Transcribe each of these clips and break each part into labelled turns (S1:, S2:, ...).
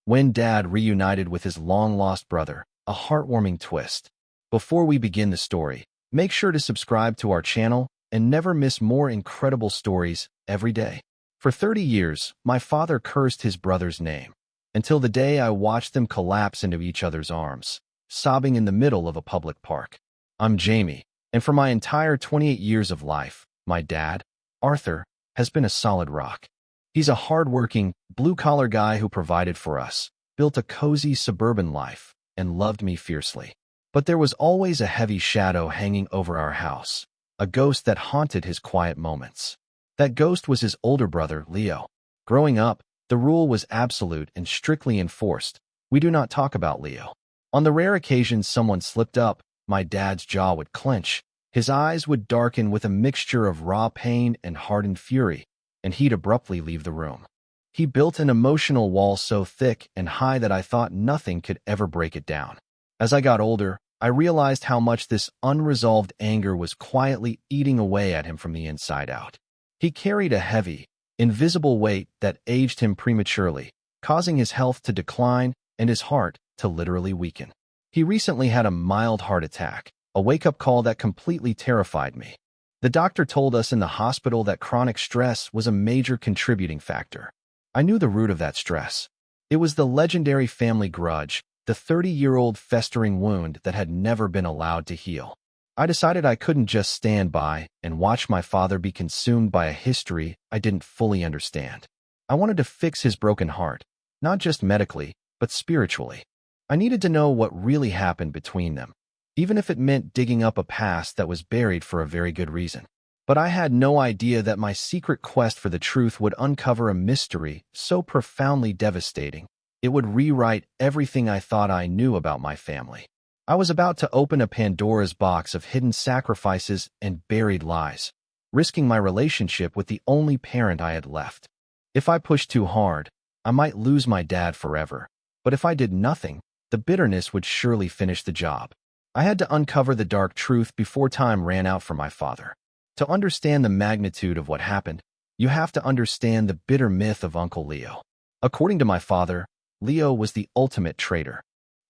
S1: When Dad reunited with his long-lost brother, a heartwarming twist. Before we begin the story, make sure to subscribe to our channel and never miss more incredible stories every day. For 30 years, my father cursed his brother's name, until the day I watched them collapse into each other's arms, sobbing in the middle of a public park. I'm Jamie, and for my entire 28 years of life, my dad, Arthur, has been a solid rock. He's a hard-working, blue-collar guy who provided for us, built a cozy suburban life, and loved me fiercely. But there was always a heavy shadow hanging over our house, a ghost that haunted his quiet moments. That ghost was his older brother, Leo. Growing up, the rule was absolute and strictly enforced. We do not talk about Leo. On the rare occasions someone slipped up, my dad's jaw would clench, his eyes would darken with a mixture of raw pain and hardened fury, and he'd abruptly leave the room. He built an emotional wall so thick and high that I thought nothing could ever break it down. As I got older, I realized how much this unresolved anger was quietly eating away at him from the inside out. He carried a heavy, invisible weight that aged him prematurely, causing his health to decline and his heart to literally weaken. He recently had a mild heart attack, a wake-up call that completely terrified me. The doctor told us in the hospital that chronic stress was a major contributing factor. I knew the root of that stress. It was the legendary family grudge, the 30-year-old festering wound that had never been allowed to heal. I decided I couldn't just stand by and watch my father be consumed by a history I didn't fully understand. I wanted to fix his broken heart, not just medically, but spiritually. I needed to know what really happened between them, even if it meant digging up a past that was buried for a very good reason. But I had no idea that my secret quest for the truth would uncover a mystery so profoundly devastating, it would rewrite everything I thought I knew about my family. I was about to open a Pandora's box of hidden sacrifices and buried lies, risking my relationship with the only parent I had left. If I pushed too hard, I might lose my dad forever. But if I did nothing, the bitterness would surely finish the job. I had to uncover the dark truth before time ran out for my father. To understand the magnitude of what happened, you have to understand the bitter myth of Uncle Leo. According to my father, Leo was the ultimate traitor.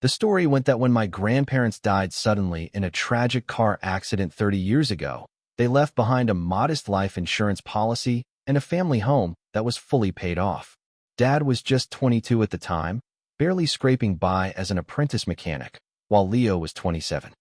S1: The story went that when my grandparents died suddenly in a tragic car accident 30 years ago, they left behind a modest life insurance policy and a family home that was fully paid off. Dad was just 22 at the time, barely scraping by as an apprentice mechanic, while Leo was 27.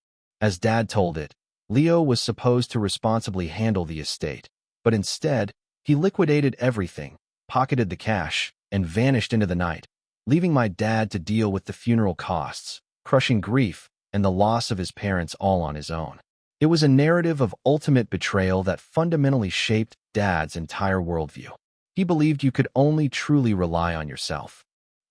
S1: As Dad told it, Leo was supposed to responsibly handle the estate, but instead, he liquidated everything, pocketed the cash, and vanished into the night, leaving my dad to deal with the funeral costs, crushing grief, and the loss of his parents all on his own. It was a narrative of ultimate betrayal that fundamentally shaped Dad's entire worldview. He believed you could only truly rely on yourself.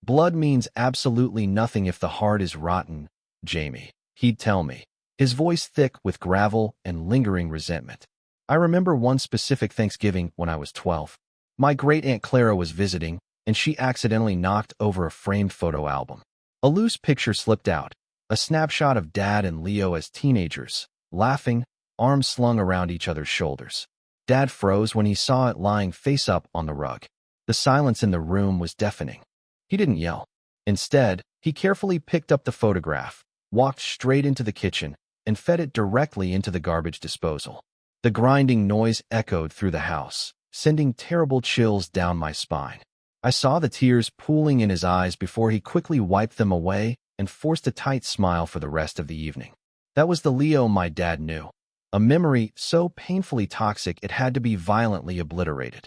S1: Blood means absolutely nothing if the heart is rotten, Jamie, he'd tell me, his voice thick with gravel and lingering resentment. I remember one specific Thanksgiving when I was 12. My great-aunt Clara was visiting, and she accidentally knocked over a framed photo album. A loose picture slipped out, a snapshot of Dad and Leo as teenagers, laughing, arms slung around each other's shoulders. Dad froze when he saw it lying face up on the rug. The silence in the room was deafening. He didn't yell. Instead, he carefully picked up the photograph, walked straight into the kitchen, and fed it directly into the garbage disposal. The grinding noise echoed through the house, sending terrible chills down my spine. I saw the tears pooling in his eyes before he quickly wiped them away and forced a tight smile for the rest of the evening. That was the Leo my dad knew, a memory so painfully toxic it had to be violently obliterated.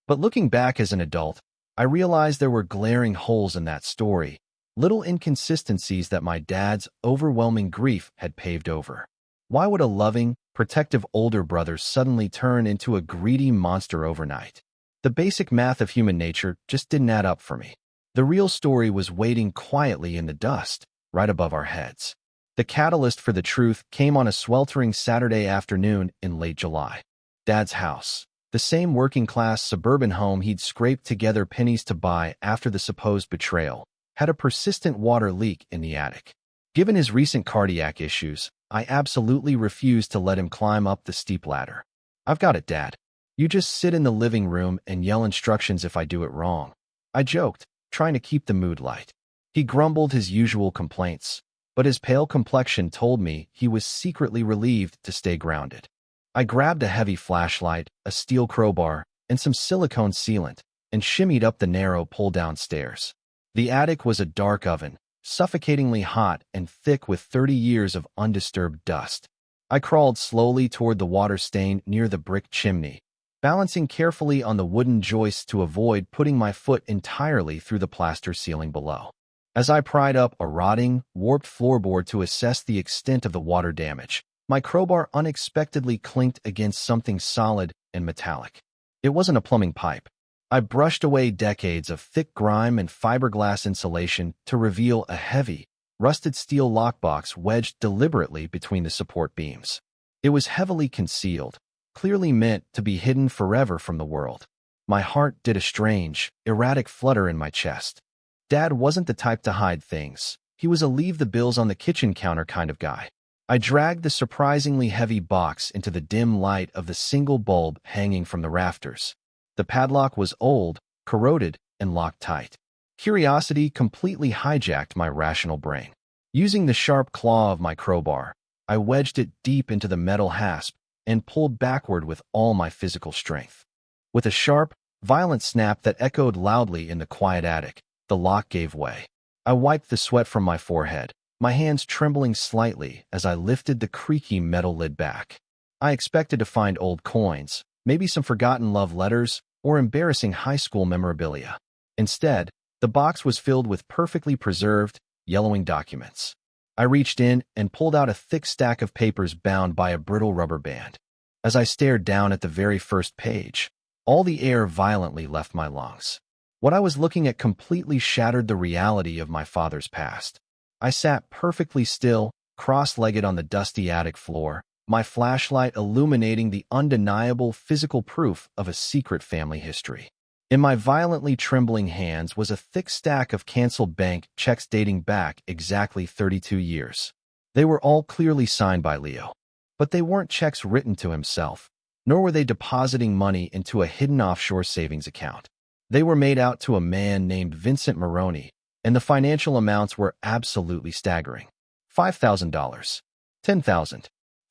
S1: But looking back as an adult, I realized there were glaring holes in that story, little inconsistencies that my dad's overwhelming grief had paved over. Why would a loving, protective older brother suddenly turn into a greedy monster overnight? The basic math of human nature just didn't add up for me. The real story was waiting quietly in the dust, right above our heads. The catalyst for the truth came on a sweltering Saturday afternoon in late July. Dad's house, the same working-class suburban home he'd scraped together pennies to buy after the supposed betrayal, had a persistent water leak in the attic. Given his recent cardiac issues, I absolutely refused to let him climb up the steep ladder. "I've got it, Dad. You just sit in the living room and yell instructions if I do it wrong," I joked, trying to keep the mood light. He grumbled his usual complaints, but his pale complexion told me he was secretly relieved to stay grounded. I grabbed a heavy flashlight, a steel crowbar, and some silicone sealant, and shimmied up the narrow pull-down stairs. The attic was a dark oven, suffocatingly hot and thick with 30 years of undisturbed dust. I crawled slowly toward the water stain near the brick chimney, balancing carefully on the wooden joists to avoid putting my foot entirely through the plaster ceiling below. As I pried up a rotting, warped floorboard to assess the extent of the water damage, my crowbar unexpectedly clinked against something solid and metallic. It wasn't a plumbing pipe. I brushed away decades of thick grime and fiberglass insulation to reveal a heavy, rusted steel lockbox wedged deliberately between the support beams. It was heavily concealed, clearly meant to be hidden forever from the world. My heart did a strange, erratic flutter in my chest. Dad wasn't the type to hide things. He was a leave the bills on the kitchen counter kind of guy. I dragged the surprisingly heavy box into the dim light of the single bulb hanging from the rafters. The padlock was old, corroded, and locked tight. Curiosity completely hijacked my rational brain. Using the sharp claw of my crowbar, I wedged it deep into the metal hasp and pulled backward with all my physical strength. With a sharp, violent snap that echoed loudly in the quiet attic, the lock gave way. I wiped the sweat from my forehead, my hands trembling slightly as I lifted the creaky metal lid back. I expected to find old coins, maybe some forgotten love letters, or embarrassing high school memorabilia. Instead, the box was filled with perfectly preserved, yellowing documents. I reached in and pulled out a thick stack of papers bound by a brittle rubber band. As I stared down at the very first page, all the air violently left my lungs. What I was looking at completely shattered the reality of my father's past. I sat perfectly still, cross-legged on the dusty attic floor, my flashlight illuminating the undeniable physical proof of a secret family history. In my violently trembling hands was a thick stack of canceled bank checks dating back exactly 32 years. They were all clearly signed by Leo. But they weren't checks written to himself, nor were they depositing money into a hidden offshore savings account. They were made out to a man named Vincent Maroney, and the financial amounts were absolutely staggering. $5,000, $10,000,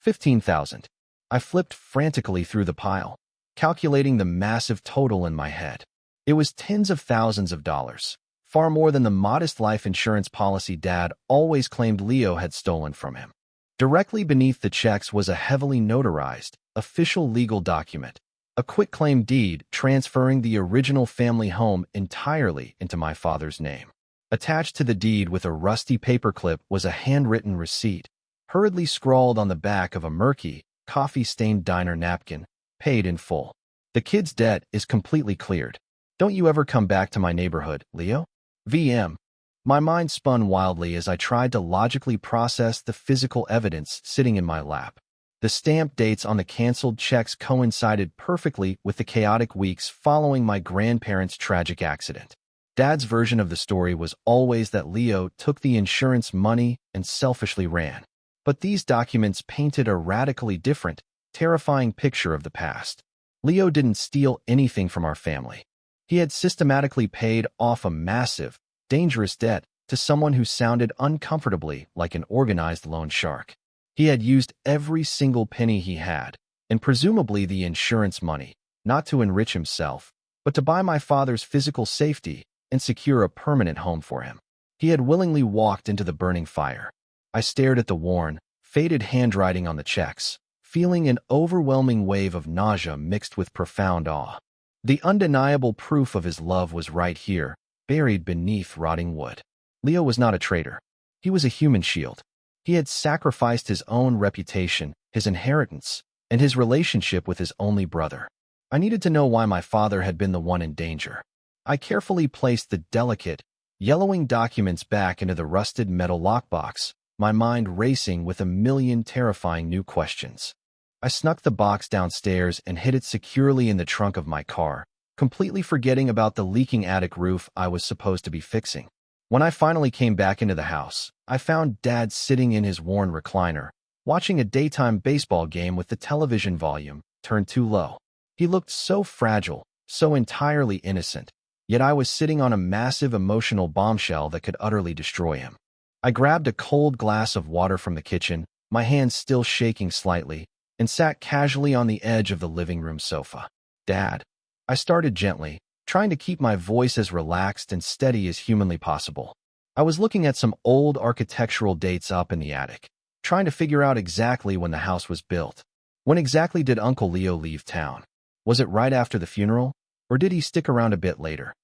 S1: $15,000. I flipped frantically through the pile, calculating the massive total in my head. It was tens of thousands of dollars, far more than the modest life insurance policy Dad always claimed Leo had stolen from him. Directly beneath the checks was a heavily notarized, official legal document, a quitclaim deed transferring the original family home entirely into my father's name. Attached to the deed with a rusty paperclip was a handwritten receipt, hurriedly scrawled on the back of a murky, coffee-stained diner napkin, paid in full. The kid's debt is completely cleared. Don't you ever come back to my neighborhood, Leo? VM. My mind spun wildly as I tried to logically process the physical evidence sitting in my lap. The stamp dates on the canceled checks coincided perfectly with the chaotic weeks following my grandparents' tragic accident. Dad's version of the story was always that Leo took the insurance money and selfishly ran. But these documents painted a radically different, terrifying picture of the past. Leo didn't steal anything from our family. He had systematically paid off a massive, dangerous debt to someone who sounded uncomfortably like an organized loan shark. He had used every single penny he had, and presumably the insurance money, not to enrich himself, but to buy my father's physical safety and secure a permanent home for him. He had willingly walked into the burning fire. I stared at the worn, faded handwriting on the checks, feeling an overwhelming wave of nausea mixed with profound awe. The undeniable proof of his love was right here, buried beneath rotting wood. Leo was not a traitor. He was a human shield. He had sacrificed his own reputation, his inheritance, and his relationship with his only brother. I needed to know why my father had been the one in danger. I carefully placed the delicate, yellowing documents back into the rusted metal lockbox, my mind racing with a million terrifying new questions. I snuck the box downstairs and hid it securely in the trunk of my car, completely forgetting about the leaking attic roof I was supposed to be fixing. When I finally came back into the house, I found Dad sitting in his worn recliner, watching a daytime baseball game with the television volume turned too low. He looked so fragile, so entirely innocent, yet I was sitting on a massive emotional bombshell that could utterly destroy him. I grabbed a cold glass of water from the kitchen, my hands still shaking slightly, and sat casually on the edge of the living room sofa. "Dad," I started gently, trying to keep my voice as relaxed and steady as humanly possible. I was looking at some old architectural dates up in the attic, trying to figure out exactly when the house was built. When exactly did Uncle Leo leave town? Was it right after the funeral, or did he stick around a bit later?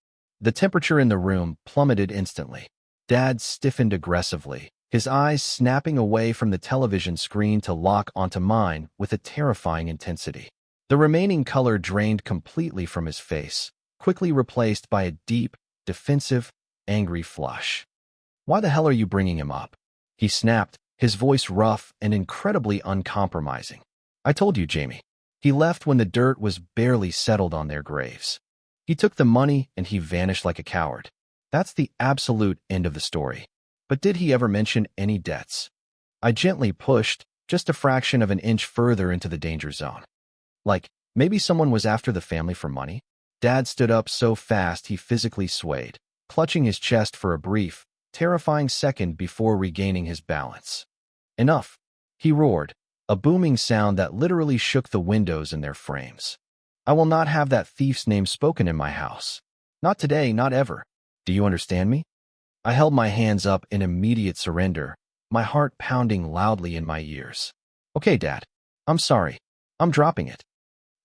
S1: The temperature in the room plummeted instantly. Dad stiffened aggressively, his eyes snapping away from the television screen to lock onto mine with a terrifying intensity. The remaining color drained completely from his face, quickly replaced by a deep, defensive, angry flush. "Why the hell are you bringing him up?" he snapped, his voice rough and incredibly uncompromising. "I told you, Jamie. He left when the dirt was barely settled on their graves. He took the money and he vanished like a coward. That's the absolute end of the story. But did he ever mention any debts?" I gently pushed, just a fraction of an inch further into the danger zone. "Like, maybe someone was after the family for money?" Dad stood up so fast he physically swayed, clutching his chest for a brief, terrifying second before regaining his balance. "Enough," he roared, a booming sound that literally shook the windows in their frames. "I will not have that thief's name spoken in my house. Not today, not ever. Do you understand me?" I held my hands up in immediate surrender, my heart pounding loudly in my ears. "Okay, Dad. I'm sorry. I'm dropping it."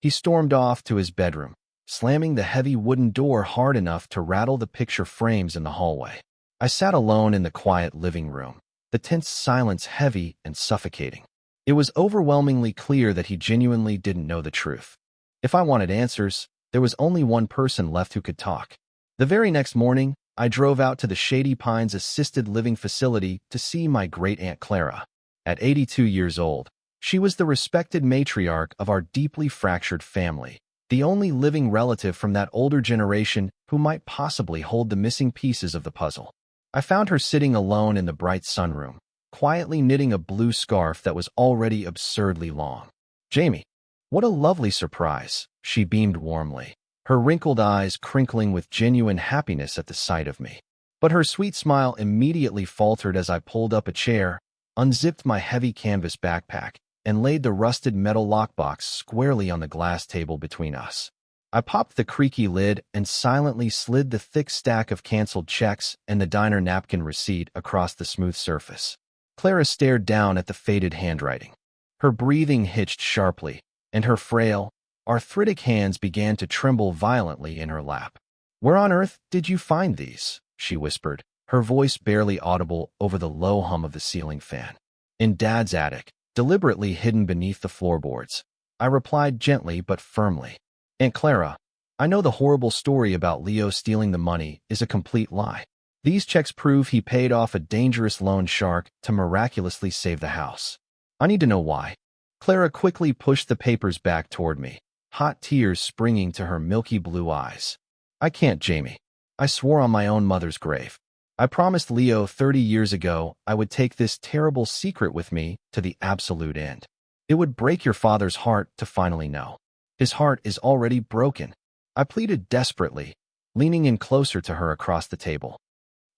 S1: He stormed off to his bedroom, slamming the heavy wooden door hard enough to rattle the picture frames in the hallway. I sat alone in the quiet living room, the tense silence heavy and suffocating. It was overwhelmingly clear that he genuinely didn't know the truth. If I wanted answers, there was only one person left who could talk. The very next morning, I drove out to the Shady Pines assisted living facility to see my great-aunt Clara. At 82 years old, she was the respected matriarch of our deeply fractured family, the only living relative from that older generation who might possibly hold the missing pieces of the puzzle. I found her sitting alone in the bright sunroom, quietly knitting a blue scarf that was already absurdly long. "Jamie, what a lovely surprise," she beamed warmly, her wrinkled eyes crinkling with genuine happiness at the sight of me. But her sweet smile immediately faltered as I pulled up a chair, unzipped my heavy canvas backpack, and laid the rusted metal lockbox squarely on the glass table between us. I popped the creaky lid and silently slid the thick stack of canceled checks and the diner napkin receipt across the smooth surface. Clara stared down at the faded handwriting. Her breathing hitched sharply, and her frail, arthritic hands began to tremble violently in her lap. "Where on earth did you find these?" she whispered, her voice barely audible over the low hum of the ceiling fan. "In Dad's attic, deliberately hidden beneath the floorboards," I replied gently but firmly. "Aunt Clara, I know the horrible story about Leo stealing the money is a complete lie. These checks prove he paid off a dangerous loan shark to miraculously save the house. I need to know why." Clara quickly pushed the papers back toward me, hot tears springing to her milky blue eyes. "I can't, Jamie. I swore on my own mother's grave. I promised Leo 30 years ago I would take this terrible secret with me to the absolute end. It would break your father's heart to finally know. His heart is already broken." I pleaded desperately, leaning in closer to her across the table.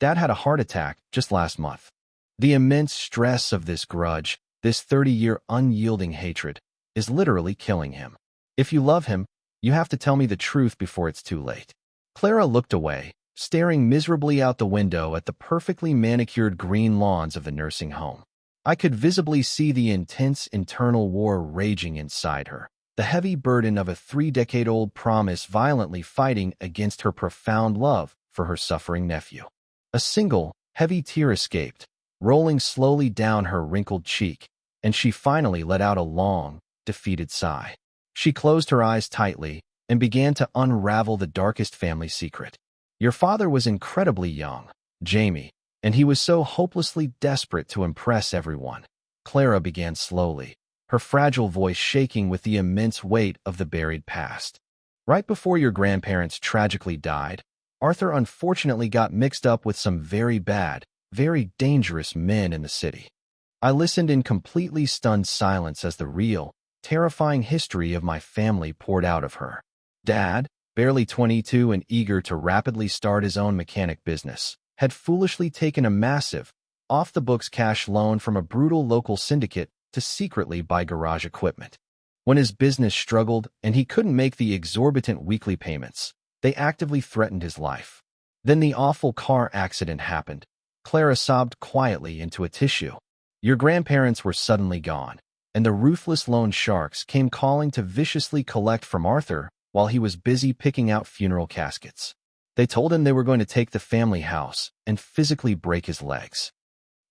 S1: "Dad had a heart attack just last month. The immense stress of this grudge, this 30-year unyielding hatred, is literally killing him. If you love him, you have to tell me the truth before it's too late." Clara looked away, staring miserably out the window at the perfectly manicured green lawns of the nursing home. I could visibly see the intense internal war raging inside her, the heavy burden of a 3-decade-old promise violently fighting against her profound love for her suffering nephew. A single, heavy tear escaped, rolling slowly down her wrinkled cheek, and she finally let out a long, defeated sigh. She closed her eyes tightly and began to unravel the darkest family secret. "Your father was incredibly young, Jamie, and he was so hopelessly desperate to impress everyone," Clara began slowly, her fragile voice shaking with the immense weight of the buried past. "Right before your grandparents tragically died, Arthur unfortunately got mixed up with some very bad, very dangerous men in the city." I listened in completely stunned silence as the real, terrifying history of my family poured out of her. "Dad," barely 22 and eager to rapidly start his own mechanic business, had foolishly taken a massive, off-the-books cash loan from a brutal local syndicate to secretly buy garage equipment. When his business struggled and he couldn't make the exorbitant weekly payments, they actively threatened his life. Then the awful car accident happened. Clara sobbed quietly into a tissue. Your grandparents were suddenly gone, and the ruthless loan sharks came calling to viciously collect from Arthur while he was busy picking out funeral caskets. They told him they were going to take the family house and physically break his legs.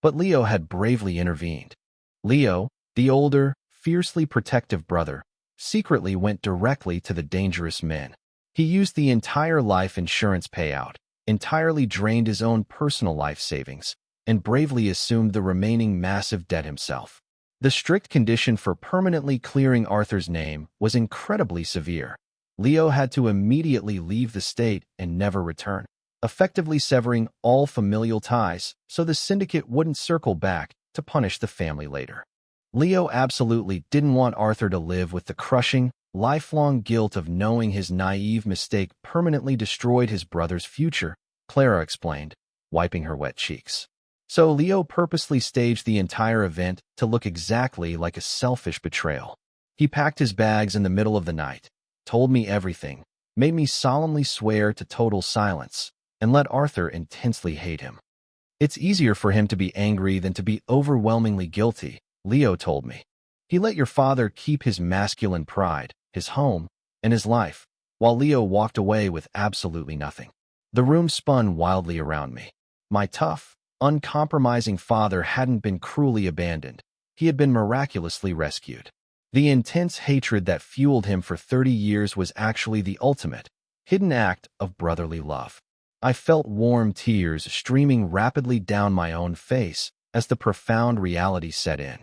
S1: But Leo had bravely intervened. Leo, the older, fiercely protective brother, secretly went directly to the dangerous men. He used the entire life insurance payout, entirely drained his own personal life savings, and bravely assumed the remaining massive debt himself. The strict condition for permanently clearing Arthur's name was incredibly severe. Leo had to immediately leave the state and never return, effectively severing all familial ties so the syndicate wouldn't circle back to punish the family later. Leo absolutely didn't want Arthur to live with the crushing, lifelong guilt of knowing his naive mistake permanently destroyed his brother's future, Clara explained, wiping her wet cheeks. So Leo purposely staged the entire event to look exactly like a selfish betrayal. He packed his bags in the middle of the night, told me everything, made me solemnly swear to total silence, and let Arthur intensely hate him. It's easier for him to be angry than to be overwhelmingly guilty, Leo told me. He let your father keep his masculine pride, his home, and his life, while Leo walked away with absolutely nothing. The room spun wildly around me. My tough, uncompromising father hadn't been cruelly abandoned. He had been miraculously rescued. The intense hatred that fueled him for 30 years was actually the ultimate, hidden act of brotherly love. I felt warm tears streaming rapidly down my own face as the profound reality set in.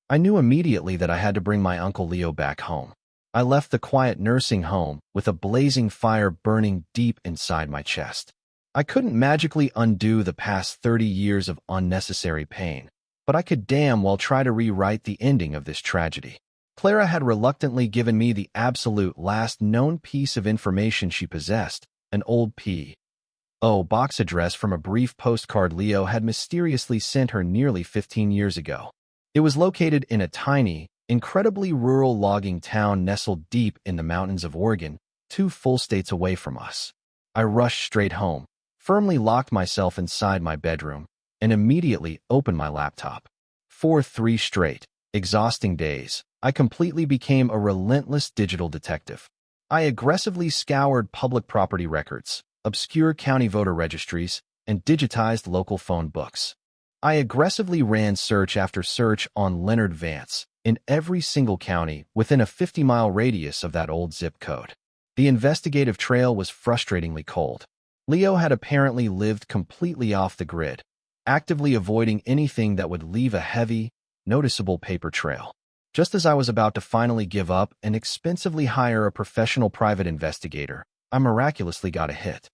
S1: I knew immediately that I had to bring my Uncle Leo back home. I left the quiet nursing home with a blazing fire burning deep inside my chest. I couldn't magically undo the past 30 years of unnecessary pain, but I could damn well try to rewrite the ending of this tragedy. Clara had reluctantly given me the absolute last known piece of information she possessed, an old P.O. box address from a brief postcard Leo had mysteriously sent her nearly 15 years ago. It was located in a tiny, incredibly rural logging town nestled deep in the mountains of Oregon, 2 full states away from us. I rushed straight home, firmly locked myself inside my bedroom, and immediately opened my laptop. For 3 straight, exhausting days, I completely became a relentless digital detective. I aggressively scoured public property records, obscure county voter registries, and digitized local phone books. I aggressively ran search after search on Leonard Vance in every single county within a 50-mile radius of that old zip code. The investigative trail was frustratingly cold. Leo had apparently lived completely off the grid, actively avoiding anything that would leave a heavy, noticeable paper trail. Just as I was about to finally give up and expensively hire a professional private investigator, I miraculously got a hit.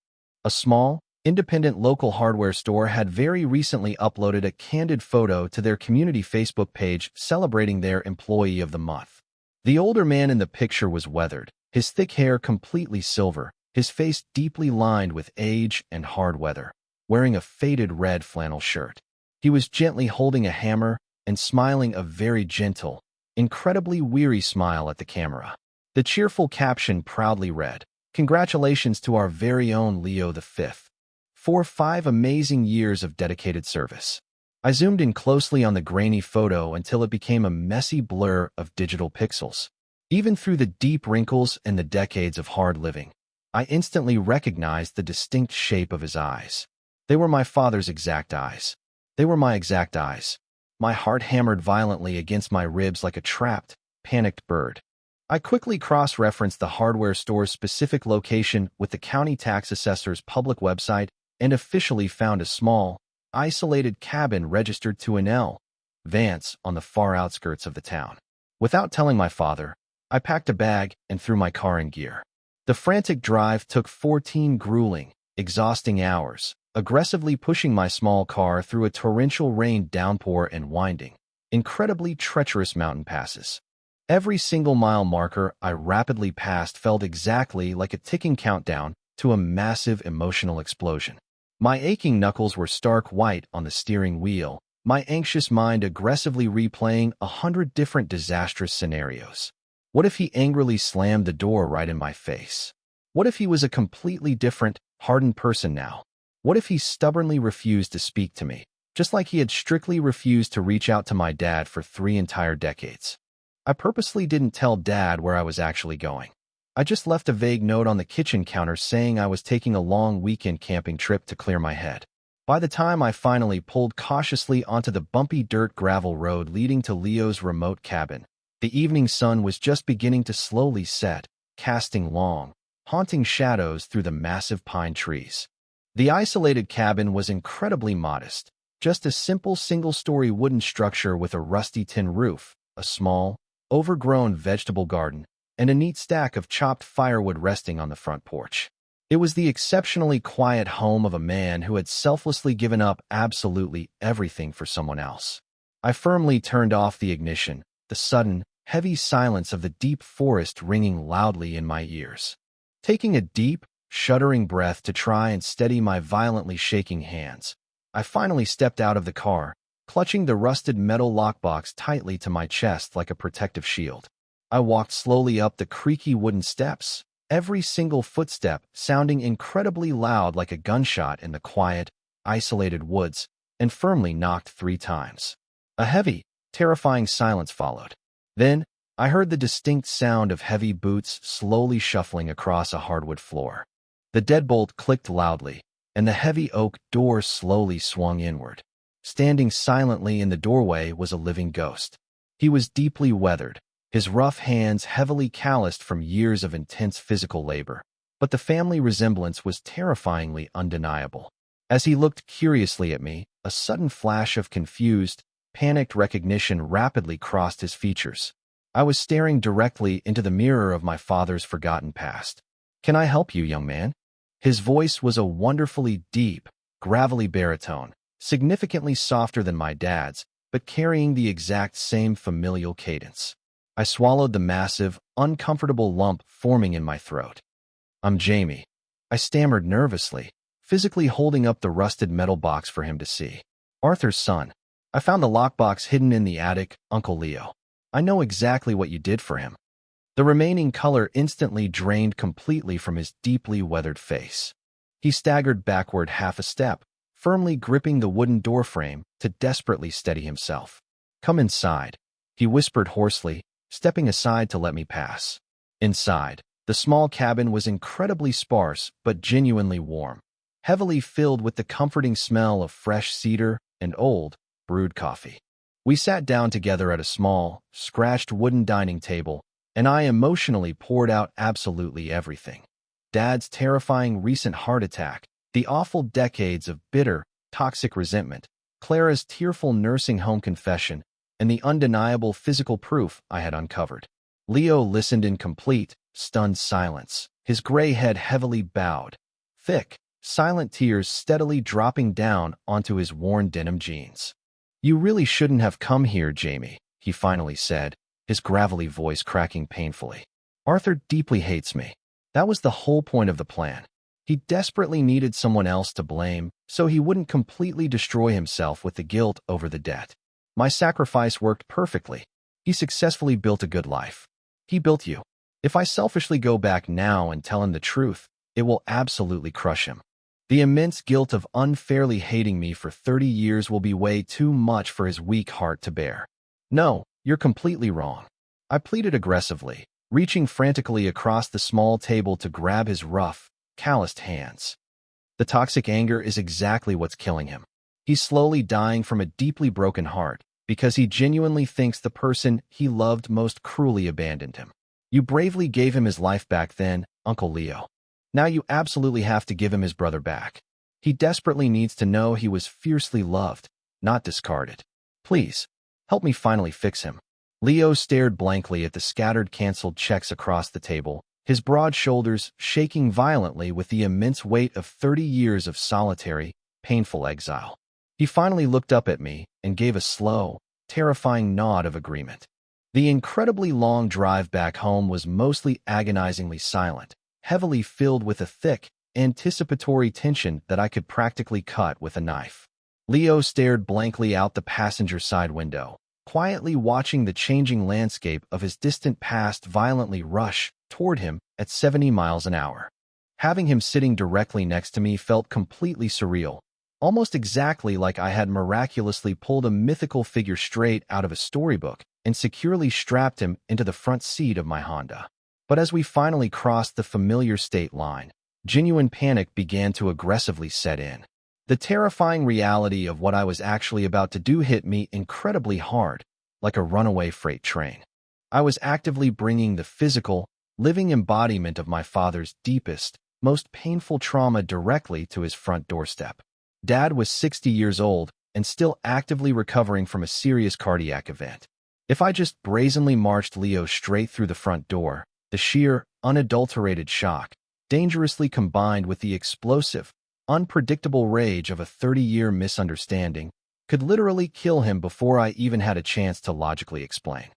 S1: A small, independent local hardware store had very recently uploaded a candid photo to their community Facebook page celebrating their Employee of the Month. The older man in the picture was weathered, his thick hair completely silver, his face deeply lined with age and hard weather, wearing a faded red flannel shirt. He was gently holding a hammer and smiling a very gentle, incredibly weary smile at the camera. The cheerful caption proudly read, "Congratulations to our very own Leo V. For 5 amazing years of dedicated service." I zoomed in closely on the grainy photo until it became a messy blur of digital pixels. Even through the deep wrinkles and the decades of hard living, I instantly recognized the distinct shape of his eyes. They were my father's exact eyes. They were my exact eyes. My heart hammered violently against my ribs like a trapped, panicked bird. I quickly cross-referenced the hardware store's specific location with the county tax assessor's public website and officially found a small, isolated cabin registered to an L. Vance on the far outskirts of the town. Without telling my father, I packed a bag and threw my car in gear. The frantic drive took 14 grueling, exhausting hours, aggressively pushing my small car through a torrential rain downpour and winding, incredibly treacherous mountain passes. Every single mile marker I rapidly passed felt exactly like a ticking countdown to a massive emotional explosion. My aching knuckles were stark white on the steering wheel, my anxious mind aggressively replaying 100 different disastrous scenarios. What if he angrily slammed the door right in my face? What if he was a completely different, hardened person now? What if he stubbornly refused to speak to me, just like he had strictly refused to reach out to my dad for 3 entire decades? I purposely didn't tell Dad where I was actually going. I just left a vague note on the kitchen counter saying I was taking a long weekend camping trip to clear my head. By the time I finally pulled cautiously onto the bumpy dirt gravel road leading to Leo's remote cabin, the evening sun was just beginning to slowly set, casting long, haunting shadows through the massive pine trees. The isolated cabin was incredibly modest, just a simple single-story wooden structure with a rusty tin roof, a small, overgrown vegetable garden, and a neat stack of chopped firewood resting on the front porch. It was the exceptionally quiet home of a man who had selflessly given up absolutely everything for someone else. I firmly turned off the ignition, the sudden, heavy silence of the deep forest ringing loudly in my ears. Taking a deep, shuddering breath to try and steady my violently shaking hands, I finally stepped out of the car, clutching the rusted metal lockbox tightly to my chest like a protective shield. I walked slowly up the creaky wooden steps, every single footstep sounding incredibly loud like a gunshot in the quiet, isolated woods, and firmly knocked 3 times. A heavy, terrifying silence followed. Then, I heard the distinct sound of heavy boots slowly shuffling across a hardwood floor. The deadbolt clicked loudly, and the heavy oak door slowly swung inward. Standing silently in the doorway was a living ghost. He was deeply weathered, his rough hands heavily calloused from years of intense physical labor, but the family resemblance was terrifyingly undeniable. As he looked curiously at me, a sudden flash of confused, panicked recognition rapidly crossed his features. I was staring directly into the mirror of my father's forgotten past. "Can I help you, young man?" His voice was a wonderfully deep, gravelly baritone, significantly softer than my dad's, but carrying the exact same familial cadence. I swallowed the massive, uncomfortable lump forming in my throat. "I'm Jamie," I stammered nervously, physically holding up the rusted metal box for him to see. "Arthur's son. I found the lockbox hidden in the attic, Uncle Leo. I know exactly what you did for him." The remaining color instantly drained completely from his deeply weathered face. He staggered backward half a step, firmly gripping the wooden doorframe to desperately steady himself. "Come inside," he whispered hoarsely, stepping aside to let me pass. Inside, the small cabin was incredibly sparse but genuinely warm, heavily filled with the comforting smell of fresh cedar and old, brewed coffee. We sat down together at a small, scratched wooden dining table, and I emotionally poured out absolutely everything. Dad's terrifying recent heart attack, the awful decades of bitter, toxic resentment, Clara's tearful nursing home confession, and the undeniable physical proof I had uncovered. Leo listened in complete, stunned silence, his gray head heavily bowed, thick, silent tears steadily dropping down onto his worn denim jeans. "You really shouldn't have come here, Jamie," he finally said, his gravelly voice cracking painfully. "Arthur deeply hates me. That was the whole point of the plan. He desperately needed someone else to blame, so he wouldn't completely destroy himself with the guilt over the debt. My sacrifice worked perfectly. He successfully built a good life. He built you. If I selfishly go back now and tell him the truth, it will absolutely crush him. The immense guilt of unfairly hating me for 30 years will be way too much for his weak heart to bear." "No, you're completely wrong," I pleaded aggressively, reaching frantically across the small table to grab his rough, calloused hands. "The toxic anger is exactly what's killing him. He's slowly dying from a deeply broken heart because he genuinely thinks the person he loved most cruelly abandoned him. You bravely gave him his life back then, Uncle Leo. Now you absolutely have to give him his brother back. He desperately needs to know he was fiercely loved, not discarded. Please, help me finally fix him." Leo stared blankly at the scattered canceled checks across the table, his broad shoulders shaking violently with the immense weight of 30 years of solitary, painful exile. He finally looked up at me and gave a slow, terrifying nod of agreement. The incredibly long drive back home was mostly agonizingly silent, heavily filled with a thick, anticipatory tension that I could practically cut with a knife. Leo stared blankly out the passenger side window, quietly watching the changing landscape of his distant past violently rush toward him at 70 miles an hour. Having him sitting directly next to me felt completely surreal, almost exactly like I had miraculously pulled a mythical figure straight out of a storybook and securely strapped him into the front seat of my Honda. But as we finally crossed the familiar state line, genuine panic began to aggressively set in. The terrifying reality of what I was actually about to do hit me incredibly hard, like a runaway freight train. I was actively bringing the physical, living embodiment of my father's deepest, most painful trauma directly to his front doorstep. Dad was 60 years old and still actively recovering from a serious cardiac event. If I just brazenly marched Leo straight through the front door, the sheer, unadulterated shock, dangerously combined with the explosive, unpredictable rage of a 30-year misunderstanding, could literally kill him before I even had a chance to logically explain.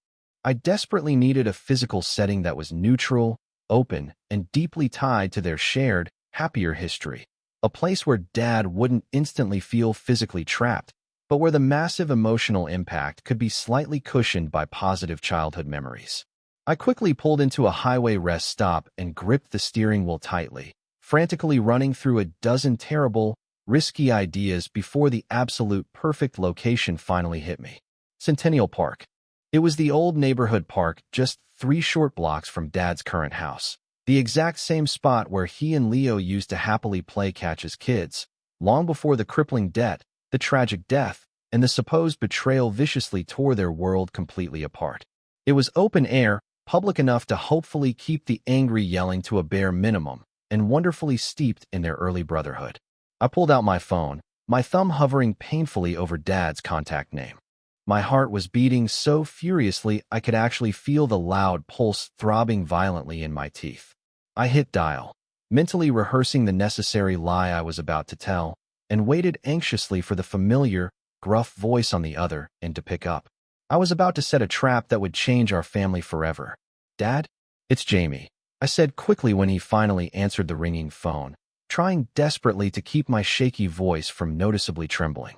S1: I desperately needed a physical setting that was neutral, open, and deeply tied to their shared, happier history. A place where Dad wouldn't instantly feel physically trapped, but where the massive emotional impact could be slightly cushioned by positive childhood memories. I quickly pulled into a highway rest stop and gripped the steering wheel tightly, frantically running through a dozen terrible, risky ideas before the absolute perfect location finally hit me. Centennial Park. It was the old neighborhood park just 3 short blocks from Dad's current house. The exact same spot where he and Leo used to happily play catch as kids, long before the crippling debt, the tragic death, and the supposed betrayal viciously tore their world completely apart. It was open air, public enough to hopefully keep the angry yelling to a bare minimum, and wonderfully steeped in their early brotherhood. I pulled out my phone, my thumb hovering painfully over Dad's contact name. My heart was beating so furiously I could actually feel the loud pulse throbbing violently in my teeth. I hit dial, mentally rehearsing the necessary lie I was about to tell, and waited anxiously for the familiar, gruff voice on the other end to pick up. I was about to set a trap that would change our family forever. "Dad? It's Jamie," I said quickly when he finally answered the ringing phone, trying desperately to keep my shaky voice from noticeably trembling.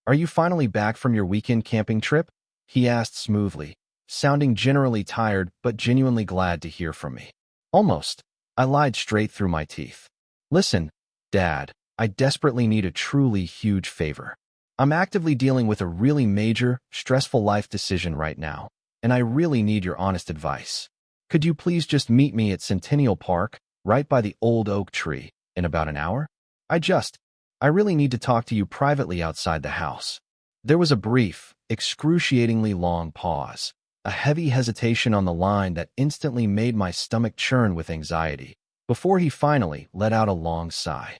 S1: "Are you finally back from your weekend camping trip?" he asked smoothly, sounding generally tired but genuinely glad to hear from me. "Almost," I lied straight through my teeth. "Listen, Dad, I desperately need a truly huge favor. I'm actively dealing with a really major, stressful life decision right now, and I really need your honest advice. Could you please just meet me at Centennial Park, right by the old oak tree, in about an hour? I really need to talk to you privately outside the house." There was a brief, excruciatingly long pause, a heavy hesitation on the line that instantly made my stomach churn with anxiety, before he finally let out a long sigh.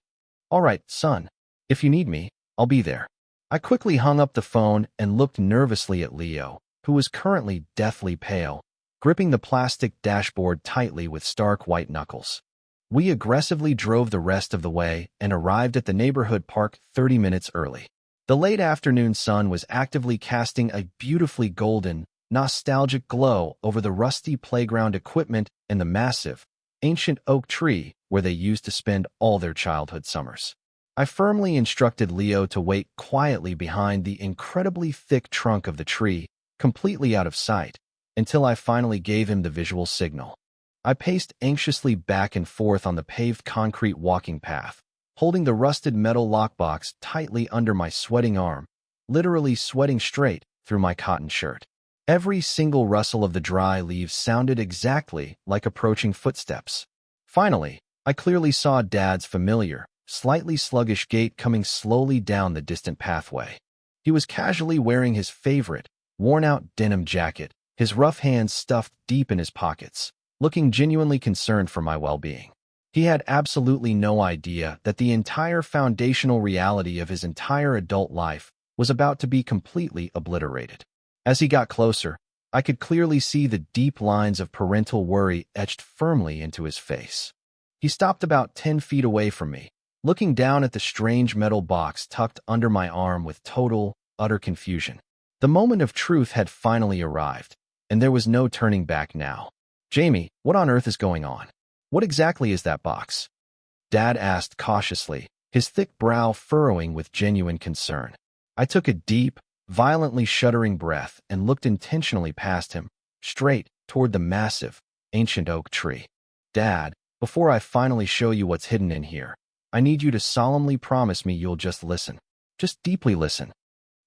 S1: "All right, son. If you need me, I'll be there." I quickly hung up the phone and looked nervously at Leo, who was currently deathly pale, gripping the plastic dashboard tightly with stark white knuckles. We aggressively drove the rest of the way and arrived at the neighborhood park 30 minutes early. The late afternoon sun was actively casting a beautifully golden, nostalgic glow over the rusty playground equipment and the massive, ancient oak tree where they used to spend all their childhood summers. I firmly instructed Leo to wait quietly behind the incredibly thick trunk of the tree, completely out of sight, until I finally gave him the visual signal. I paced anxiously back and forth on the paved concrete walking path, holding the rusted metal lockbox tightly under my sweating arm, literally sweating straight through my cotton shirt. Every single rustle of the dry leaves sounded exactly like approaching footsteps. Finally, I clearly saw Dad's familiar, slightly sluggish gait coming slowly down the distant pathway. He was casually wearing his favorite, worn-out denim jacket, his rough hands stuffed deep in his pockets, looking genuinely concerned for my well-being. He had absolutely no idea that the entire foundational reality of his entire adult life was about to be completely obliterated. As he got closer, I could clearly see the deep lines of parental worry etched firmly into his face. He stopped about 10 feet away from me, looking down at the strange metal box tucked under my arm with total, utter confusion. The moment of truth had finally arrived, and there was no turning back now. Jamie, what on earth is going on? What exactly is that box? Dad asked cautiously, his thick brow furrowing with genuine concern. I took a deep, violently shuddering breath and looked intentionally past him, straight toward the massive, ancient oak tree. Dad, before I finally show you what's hidden in here, I need you to solemnly promise me you'll just listen. Just deeply listen.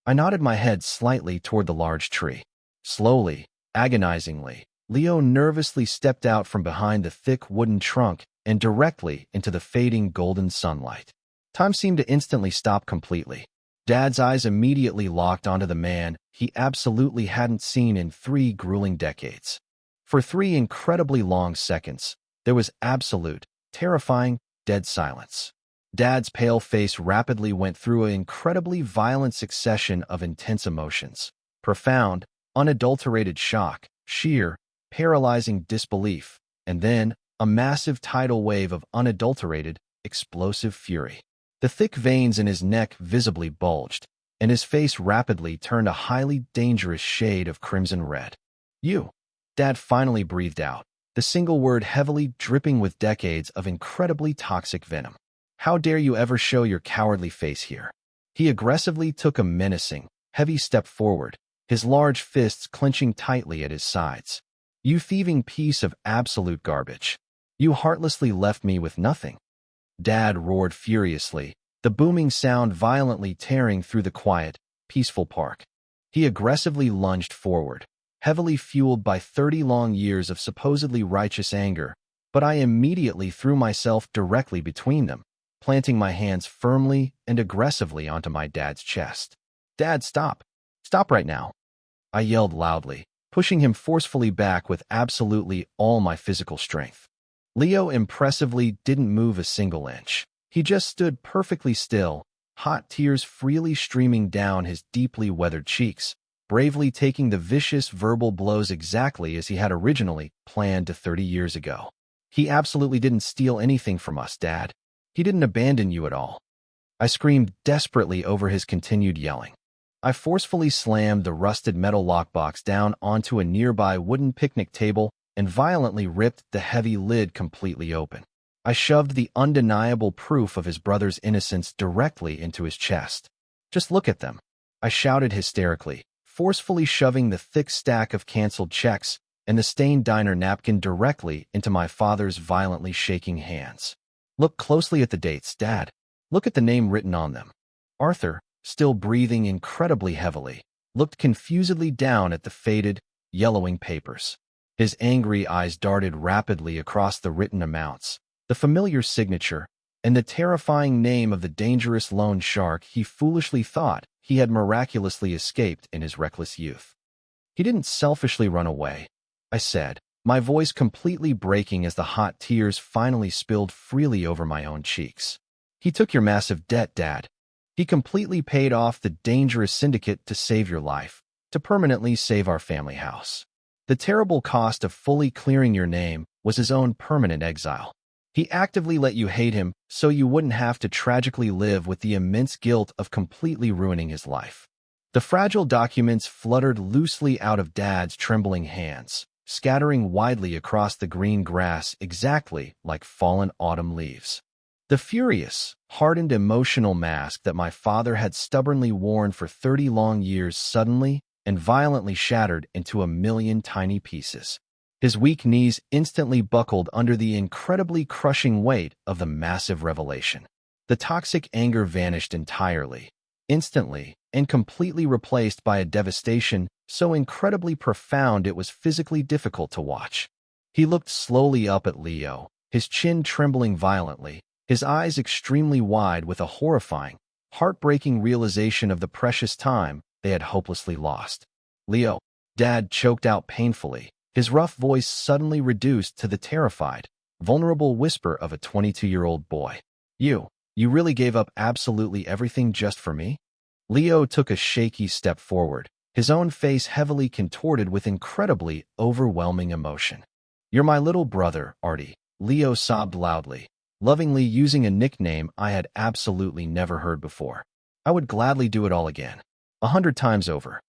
S1: I nodded my head slightly toward the large tree. Slowly, agonizingly, Leo nervously stepped out from behind the thick wooden trunk and directly into the fading golden sunlight. Time seemed to instantly stop completely. Dad's eyes immediately locked onto the man he absolutely hadn't seen in 3 grueling decades. For 3 incredibly long seconds, there was absolute, terrifying, dead silence. Dad's pale face rapidly went through an incredibly violent succession of intense emotions. Profound, unadulterated shock, sheer, paralyzing disbelief, and then a massive tidal wave of unadulterated, explosive fury. The thick veins in his neck visibly bulged, and his face rapidly turned a highly dangerous shade of crimson red. You, Dad finally breathed out, the single word heavily dripping with decades of incredibly toxic venom. How dare you ever show your cowardly face here? He aggressively took a menacing, heavy step forward, his large fists clenching tightly at his sides. You thieving piece of absolute garbage. You heartlessly left me with nothing. Dad roared furiously, the booming sound violently tearing through the quiet, peaceful park. He aggressively lunged forward, heavily fueled by 30 long years of supposedly righteous anger, but I immediately threw myself directly between them, planting my hands firmly and aggressively onto my dad's chest. Dad, stop. Stop right now. I yelled loudly, pushing him forcefully back with absolutely all my physical strength. Leo impressively didn't move a single inch. He just stood perfectly still, hot tears freely streaming down his deeply weathered cheeks, bravely taking the vicious verbal blows exactly as he had originally planned 30 years ago. He absolutely didn't steal anything from us, Dad. He didn't abandon you at all. I screamed desperately over his continued yelling. I forcefully slammed the rusted metal lockbox down onto a nearby wooden picnic table and violently ripped the heavy lid completely open. I shoved the undeniable proof of his brother's innocence directly into his chest. Just look at them, I shouted hysterically, forcefully shoving the thick stack of canceled checks and the stained diner napkin directly into my father's violently shaking hands. Look closely at the dates, Dad. Look at the name written on them. Arthur, still breathing incredibly heavily, looked confusedly down at the faded, yellowing papers. His angry eyes darted rapidly across the written amounts, the familiar signature, and the terrifying name of the dangerous loan shark he foolishly thought he had miraculously escaped in his reckless youth. He didn't selfishly run away, I said, my voice completely breaking as the hot tears finally spilled freely over my own cheeks. He took your massive debt, Dad. He completely paid off the dangerous syndicate to save your life, to permanently save our family house. The terrible cost of fully clearing your name was his own permanent exile. He actively let you hate him so you wouldn't have to tragically live with the immense guilt of completely ruining his life. The fragile documents fluttered loosely out of Dad's trembling hands, scattering widely across the green grass exactly like fallen autumn leaves. The furious, hardened emotional mask that my father had stubbornly worn for 30 long years suddenly and violently shattered into a million tiny pieces. His weak knees instantly buckled under the incredibly crushing weight of the massive revelation. The toxic anger vanished entirely, instantly, and completely replaced by a devastation so incredibly profound it was physically difficult to watch. He looked slowly up at Leo, his chin trembling violently, his eyes extremely wide with a horrifying, heartbreaking realization of the precious time they had hopelessly lost. Leo, Dad choked out painfully, his rough voice suddenly reduced to the terrified, vulnerable whisper of a 22-year-old boy. You really gave up absolutely everything just for me? Leo took a shaky step forward, his own face heavily contorted with incredibly overwhelming emotion. You're my little brother, Artie, Leo sobbed loudly, lovingly using a nickname I had absolutely never heard before. I would gladly do it all again, 100 times over.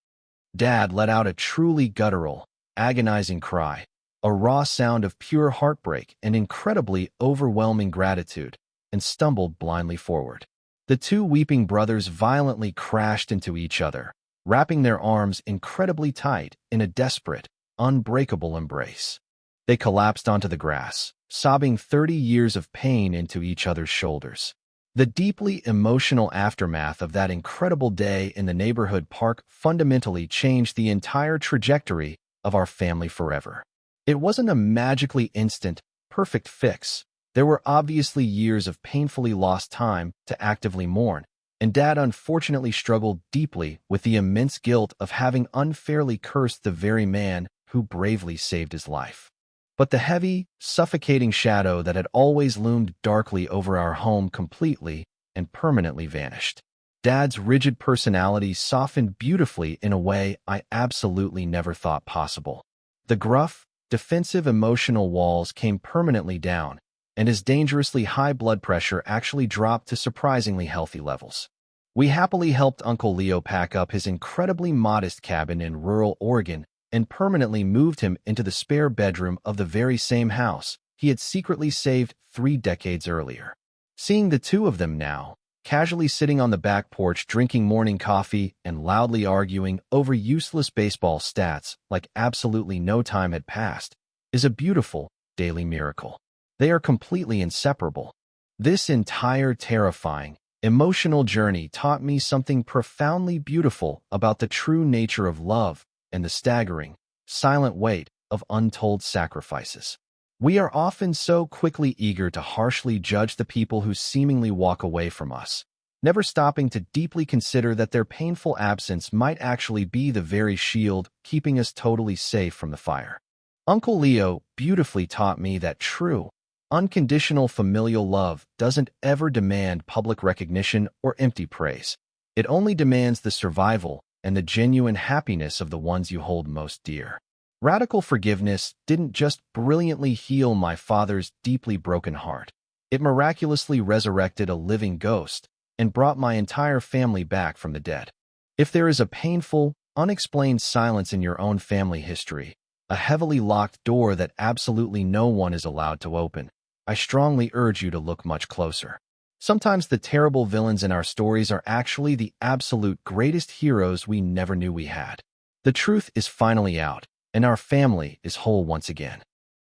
S1: Dad let out a truly guttural, agonizing cry, a raw sound of pure heartbreak and incredibly overwhelming gratitude, and stumbled blindly forward. The two weeping brothers violently crashed into each other, wrapping their arms incredibly tight in a desperate, unbreakable embrace. They collapsed onto the grass, sobbing 30 years of pain into each other's shoulders. The deeply emotional aftermath of that incredible day in the neighborhood park fundamentally changed the entire trajectory of our family forever. It wasn't a magically instant, perfect fix. There were obviously years of painfully lost time to actively mourn, and Dad unfortunately struggled deeply with the immense guilt of having unfairly cursed the very man who bravely saved his life. But the heavy, suffocating shadow that had always loomed darkly over our home completely and permanently vanished. Dad's rigid personality softened beautifully in a way I absolutely never thought possible. The gruff, defensive emotional walls came permanently down, and his dangerously high blood pressure actually dropped to surprisingly healthy levels. We happily helped Uncle Leo pack up his incredibly modest cabin in rural Oregon and permanently moved him into the spare bedroom of the very same house he had secretly saved 3 decades earlier. Seeing the two of them now, casually sitting on the back porch drinking morning coffee and loudly arguing over useless baseball stats like absolutely no time had passed, is a beautiful daily miracle. They are completely inseparable. This entire terrifying, emotional journey taught me something profoundly beautiful about the true nature of love and the staggering, silent weight of untold sacrifices. We are often so quickly eager to harshly judge the people who seemingly walk away from us, never stopping to deeply consider that their painful absence might actually be the very shield keeping us totally safe from the fire. Uncle Leo beautifully taught me that true, unconditional familial love doesn't ever demand public recognition or empty praise. It only demands the survival and the genuine happiness of the ones you hold most dear. Radical forgiveness didn't just brilliantly heal my father's deeply broken heart. It miraculously resurrected a living ghost and brought my entire family back from the dead. If there is a painful, unexplained silence in your own family history, a heavily locked door that absolutely no one is allowed to open, I strongly urge you to look much closer. Sometimes the terrible villains in our stories are actually the absolute greatest heroes we never knew we had. The truth is finally out, and our family is whole once again.